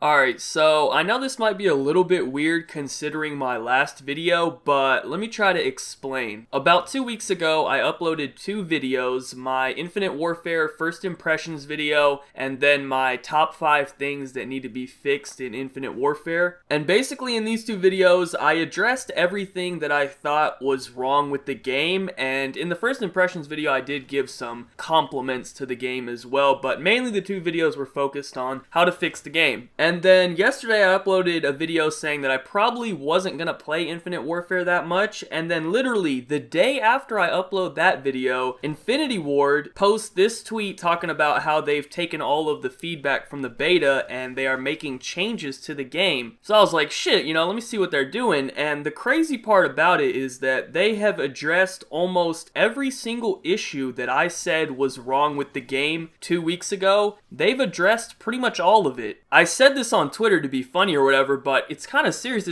Alright, so I know this might be a little bit weird considering my last video, but let me try to explain. About 2 weeks ago, I uploaded 2 videos, my Infinite Warfare First Impressions video, and then my top 5 things that need to be fixed in Infinite Warfare. And basically in these 2 videos, I addressed everything that I thought was wrong with the game, and in the First Impressions video, I did give some compliments to the game as well, but mainly the 2 videos were focused on how to fix the game. And then yesterday I uploaded a video saying that I probably wasn't going to play Infinite Warfare that much, and then literally the day after I upload that video, Infinity Ward posts this tweet talking about how they've taken all of the feedback from the beta and they are making changes to the game. So I was like, shit, let me see what they're doing. And the crazy part about it is that they have addressed almost every single issue that I said was wrong with the game 2 weeks ago. They've addressed pretty much all of it. I said this on Twitter to be funny or whatever, but it's kind of serious.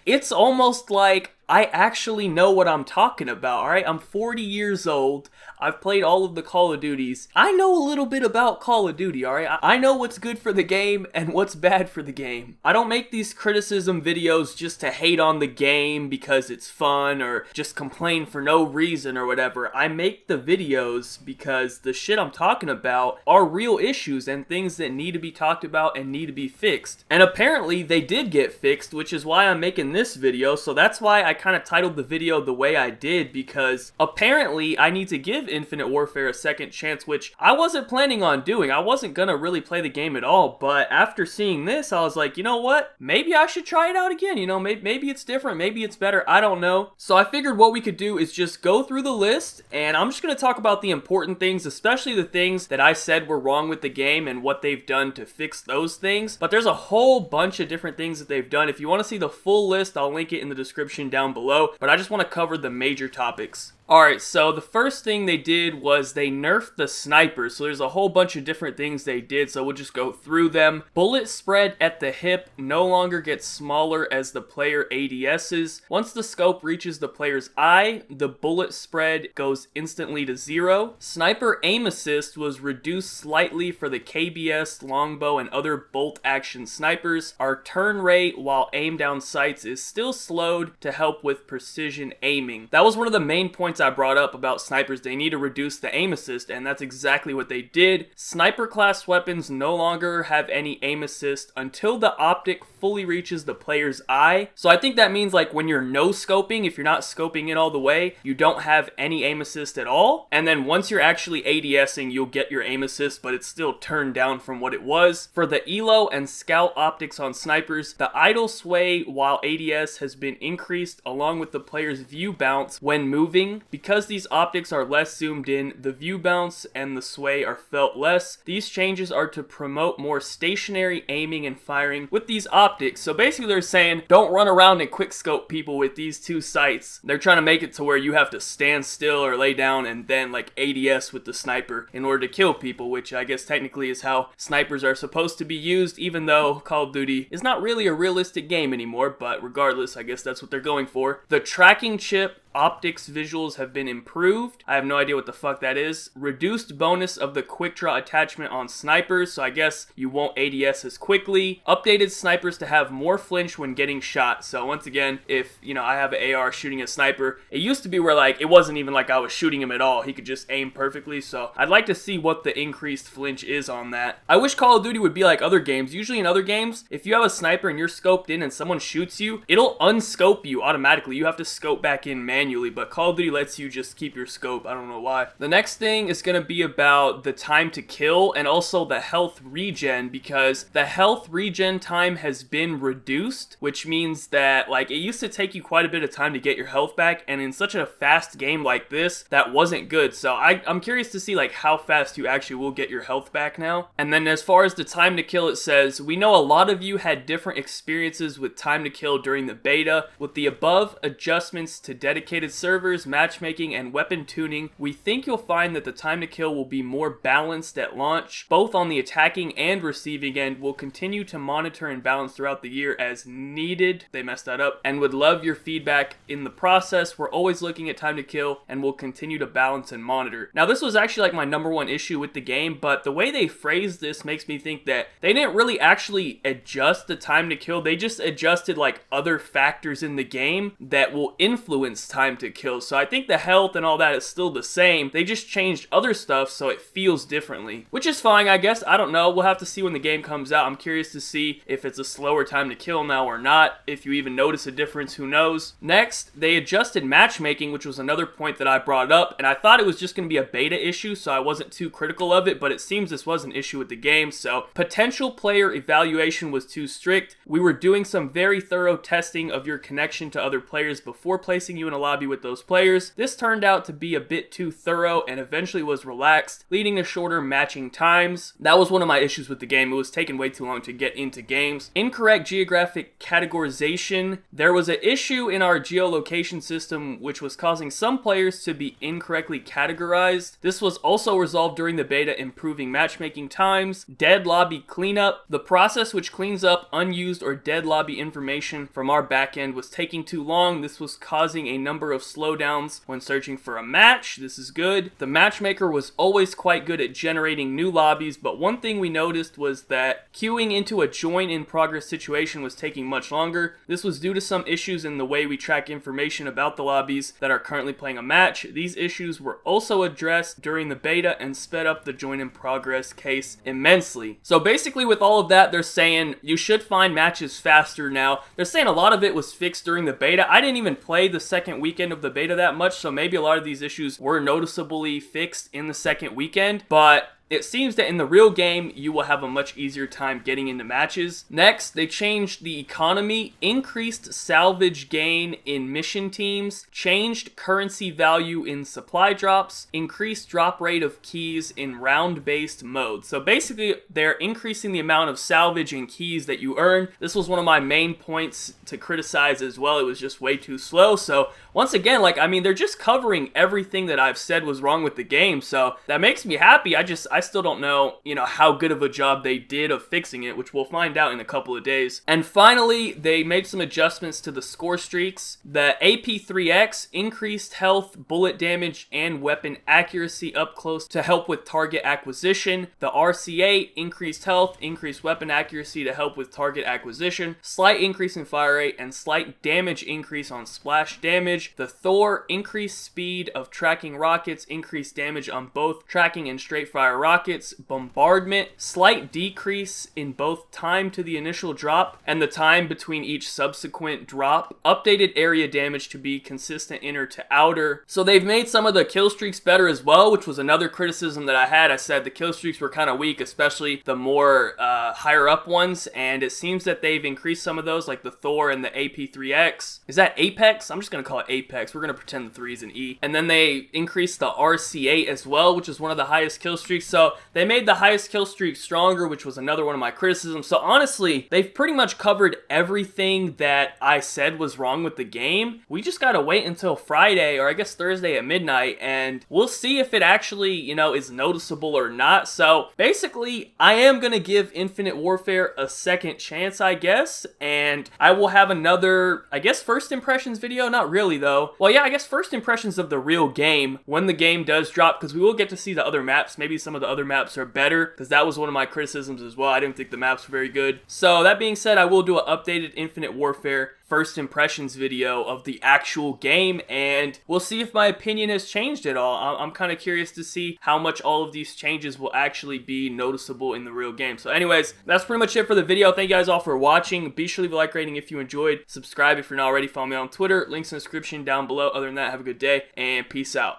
It's almost like I actually know what I'm talking about, alright? I'm 40 years old. I've played all of the Call of Duties. I know a little bit about Call of Duty, alright? I know what's good for the game and what's bad for the game. I don't make these criticism videos just to hate on the game because it's fun or just complain for no reason or whatever. I make the videos because the shit I'm talking about are real issues and things that need to be talked about and need to be fixed. And apparently they did get fixed, which is why I'm making this video. So that's why I kind of titled the video the way I did, because apparently I need to give Infinite Warfare a second chance, which I wasn't planning on doing. I wasn't gonna really play the game at all, but after seeing this, I was like, you know what? Maybe I should try it out again. Maybe it's different, maybe it's better, I don't know. So I figured what we could do is just go through the list, and I'm just gonna talk about the important things, especially the things that I said were wrong with the game and what they've done to fix those things. But there's a whole bunch of different things that they've done. If you want to see the full list, I'll link it in the description down below, but I just want to cover the major topics. Alright, so the first thing they did was they nerfed the sniper. So there's a whole bunch of different things they did, so we'll just go through them. Bullet spread at the hip no longer gets smaller as the player ADSs. Once the scope reaches the player's eye, the bullet spread goes instantly to 0. Sniper aim assist was reduced slightly for the KBS, longbow, and other bolt action snipers. Our turn rate while aim down sights is still slowed to help with precision aiming. That was one of the main points I brought up about snipers. They need to reduce the aim assist, and that's exactly what they did. Sniper class weapons no longer have any aim assist until the optic fully reaches the player's eye. So I think that means like when you're no scoping, if you're not scoping in all the way, you don't have any aim assist at all. And then once you're actually ADSing, you'll get your aim assist, but it's still turned down from what it was. For the ELO and scout optics on snipers, the idle sway while ADS has been increased along with the player's view bounce when moving. Because these optics are less zoomed in, the view bounce and the sway are felt less. These changes are to promote more stationary aiming and firing with these optics. So basically they're saying don't run around and quickscope people with these 2 sights. They're trying to make it to where you have to stand still or lay down and then like ADS with the sniper in order to kill people, which I guess technically is how snipers are supposed to be used, even though Call of Duty is not really a realistic game anymore, but regardless, I guess that's what they're going for. The tracking chip optics visuals have been improved. I have no idea what the fuck that is. Reduced bonus of the quick draw attachment on snipers, so I guess you won't ADS as quickly. Updated snipers to have more flinch when getting shot. So once again, if I have an AR shooting a sniper, it used to be where like it wasn't even like I was shooting him at all. He could just aim perfectly. So I'd like to see what the increased flinch is on that. I wish Call of Duty would be like other games. Usually in other games, if you have a sniper and you're scoped in and someone shoots you, it'll unscope you automatically. You have to scope back in manually, but Call of Duty lets you just keep your scope. I don't know why. The next thing is going to be about the time to kill and also the health regen, because the health regen time has been reduced, which means that like it used to take you quite a bit of time to get your health back, and in such a fast game like this, that wasn't good. So I'm curious to see like how fast you actually will get your health back now. And then as far as the time to kill, it says, we know a lot of you had different experiences with time to kill during the beta. With the above adjustments to dedicate dedicated servers, matchmaking, and weapon tuning, we think you'll find that the time to kill will be more balanced at launch, both on the attacking and receiving end. We'll continue to monitor and balance throughout the year as needed. They messed that up. And would love your feedback in the process. We're always looking at time to kill and we'll continue to balance and monitor. Now, this was actually like my number one issue with the game, but the way they phrased this makes me think that they didn't really actually adjust the time to kill. They just adjusted like other factors in the game that will influence time to kill. So I think the health and all that is still the same. They just changed other stuff so it feels differently, which is fine, I guess. I don't know. We'll have to see when the game comes out. I'm curious to see if it's a slower time to kill now or not. If you even notice a difference, who knows? Next, they adjusted matchmaking, which was another point that I brought up, and I thought it was just going to be a beta issue, so I wasn't too critical of it, but it seems this was an issue with the game. So potential player evaluation was too strict. We were doing some very thorough testing of your connection to other players before placing you in a lobby with those players. This turned out to be a bit too thorough and eventually was relaxed, leading to shorter matching times. That was one of my issues with the game. It was taking way too long to get into games. Incorrect geographic categorization. There was an issue in our geolocation system which was causing some players to be incorrectly categorized. This was also resolved during the beta, improving matchmaking times. Dead lobby cleanup. The process which cleans up unused or dead lobby information from our backend was taking too long. This was causing a number of slowdowns when searching for a match. This is good. The matchmaker was always quite good at generating new lobbies, but one thing we noticed was that queuing into a join in progress situation was taking much longer. This was due to some issues in the way we track information about the lobbies that are currently playing a match. These issues were also addressed during the beta and sped up the join in progress case immensely. So basically with all of that, they're saying you should find matches faster now. They're saying a lot of it was fixed during the beta. I didn't even play the second weekend of the beta that much, so maybe a lot of these issues were noticeably fixed in the second weekend, but it seems that in the real game, you will have a much easier time getting into matches. Next, they changed the economy, increased salvage gain in mission teams, changed currency value in supply drops, increased drop rate of keys in round-based mode. So basically, they're increasing the amount of salvage and keys that you earn. This was one of my main points to criticize as well. It was just way too slow. So once again, they're just covering everything that I've said was wrong with the game. So that makes me happy. I still don't know, how good of a job they did of fixing it, which we'll find out in a couple of days. And finally, they made some adjustments to the score streaks. The AP3X increased health, bullet damage, and weapon accuracy up close to help with target acquisition. The RCA increased health, increased weapon accuracy to help with target acquisition, slight increase in fire rate, and slight damage increase on splash damage. The Thor increased speed of tracking rockets, increased damage on both tracking and straight fire rockets. Bombardment, slight decrease in both time to the initial drop and the time between each subsequent drop. Updated area damage to be consistent inner to outer. So they've made some of the kill streaks better as well, which was another criticism that I had. I said the kill streaks were kind of weak, especially the more higher up ones, and it seems that they've increased some of those, like the Thor and the AP3X. Is that Apex? I'm just going to call it Apex. We're going to pretend the 3 is an E. And then they increased the RCA as well, which is one of the highest kill streaks. So they made the highest kill streak stronger, which was another one of my criticisms. So honestly, they've pretty much covered everything that I said was wrong with the game. We just gotta wait until Friday, or I guess Thursday at midnight, and we'll see if it actually, is noticeable or not. So basically, I am gonna give Infinite Warfare a second chance, I guess, and I will have another, I guess, first impressions video. Not really, though. Well, yeah, I guess first impressions of the real game when the game does drop, because we will get to see the other maps. Maybe some of the other maps are better, because that was one of my criticisms as well. I didn't think the maps were very good. So that being said, I will do an updated Infinite Warfare first impressions video of the actual game, and we'll see if my opinion has changed at all. I'm kind of curious to see how much all of these changes will actually be noticeable in the real game. So anyways, that's pretty much it for the video. Thank you guys all for watching. Be sure to leave a like rating if you enjoyed. Subscribe if you're not already. Follow me on Twitter. Links in the description down below. Other than that, have a good day, and peace out.